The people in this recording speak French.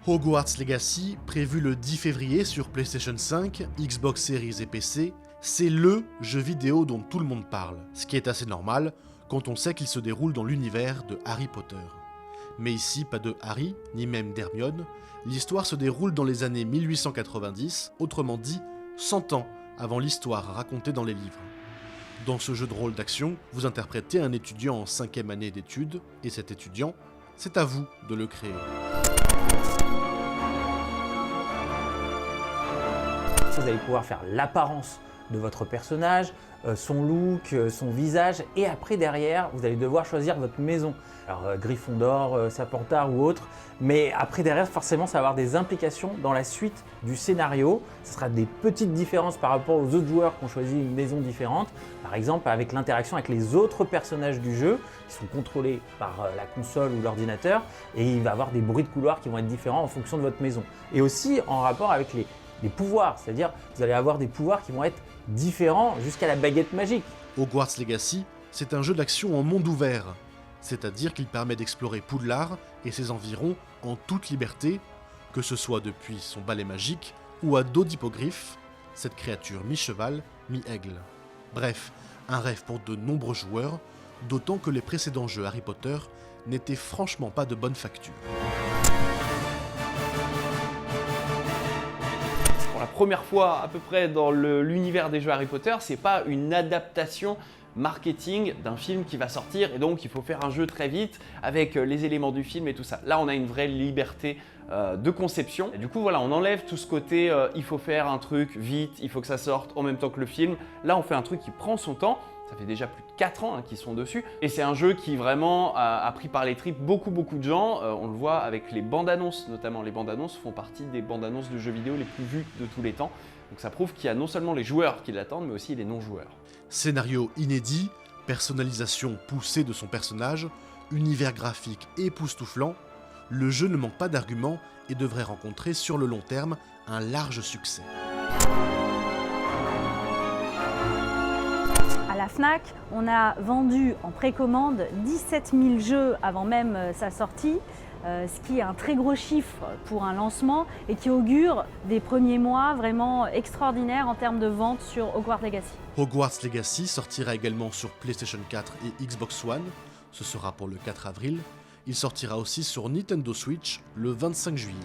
Hogwarts Legacy, prévu le 10 février sur PlayStation 5, Xbox Series et PC, c'est LE jeu vidéo dont tout le monde parle, ce qui est assez normal quand on sait qu'il se déroule dans l'univers de Harry Potter. Mais ici, pas de Harry, ni même d'Hermione, l'histoire se déroule dans les années 1890, autrement dit 100 ans avant l'histoire racontée dans les livres. Dans ce jeu de rôle d'action, vous interprétez un étudiant en 5e année d'études, et cet étudiant, c'est à vous de le créer. Vous allez pouvoir faire l'apparence de votre personnage, son look, son visage, et après derrière, vous allez devoir choisir votre maison. Alors Gryffondor, Serpentard ou autre, mais après derrière, forcément, ça va avoir des implications dans la suite du scénario. Ce sera des petites différences par rapport aux autres joueurs qui ont choisi une maison différente. Par exemple, avec l'interaction avec les autres personnages du jeu, qui sont contrôlés par la console ou l'ordinateur, et il va y avoir des bruits de couloir qui vont être différents en fonction de votre maison. Et aussi en rapport avec les pouvoirs, c'est-à-dire vous allez avoir des pouvoirs qui vont être différents jusqu'à la baguette magique. Hogwarts Legacy, c'est un jeu d'action en monde ouvert, c'est-à-dire qu'il permet d'explorer Poudlard et ses environs en toute liberté, que ce soit depuis son balai magique ou à dos d'hippogriffe, cette créature mi-cheval, mi-aigle. Bref, un rêve pour de nombreux joueurs, d'autant que les précédents jeux Harry Potter n'étaient franchement pas de bonne facture. Pour la première fois à peu près dans l'univers des jeux Harry Potter, c'est pas une adaptation marketing d'un film qui va sortir et donc il faut faire un jeu très vite avec les éléments du film et tout ça. Là on a une vraie liberté de conception et du coup voilà, on enlève tout ce côté il faut faire un truc vite, il faut que ça sorte en même temps que le film. Là on fait un truc qui prend son temps. Ça fait déjà plus de 4 ans qu'ils sont dessus et c'est un jeu qui vraiment a pris par les tripes beaucoup de gens. On le voit avec les bandes annonces, notamment les bandes annonces font partie des bandes annonces de jeux vidéo les plus vues de tous les temps. Donc ça prouve qu'il y a non seulement les joueurs qui l'attendent mais aussi les non-joueurs. Scénario inédit, personnalisation poussée de son personnage, univers graphique époustouflant, le jeu ne manque pas d'arguments et devrait rencontrer sur le long terme un large succès. À la Fnac, on a vendu en précommande 17 000 jeux avant même sa sortie, ce qui est un très gros chiffre pour un lancement et qui augure des premiers mois vraiment extraordinaires en termes de vente sur Hogwarts Legacy. Hogwarts Legacy sortira également sur PlayStation 4 et Xbox One, ce sera pour le 4 avril. Il sortira aussi sur Nintendo Switch le 25 juillet.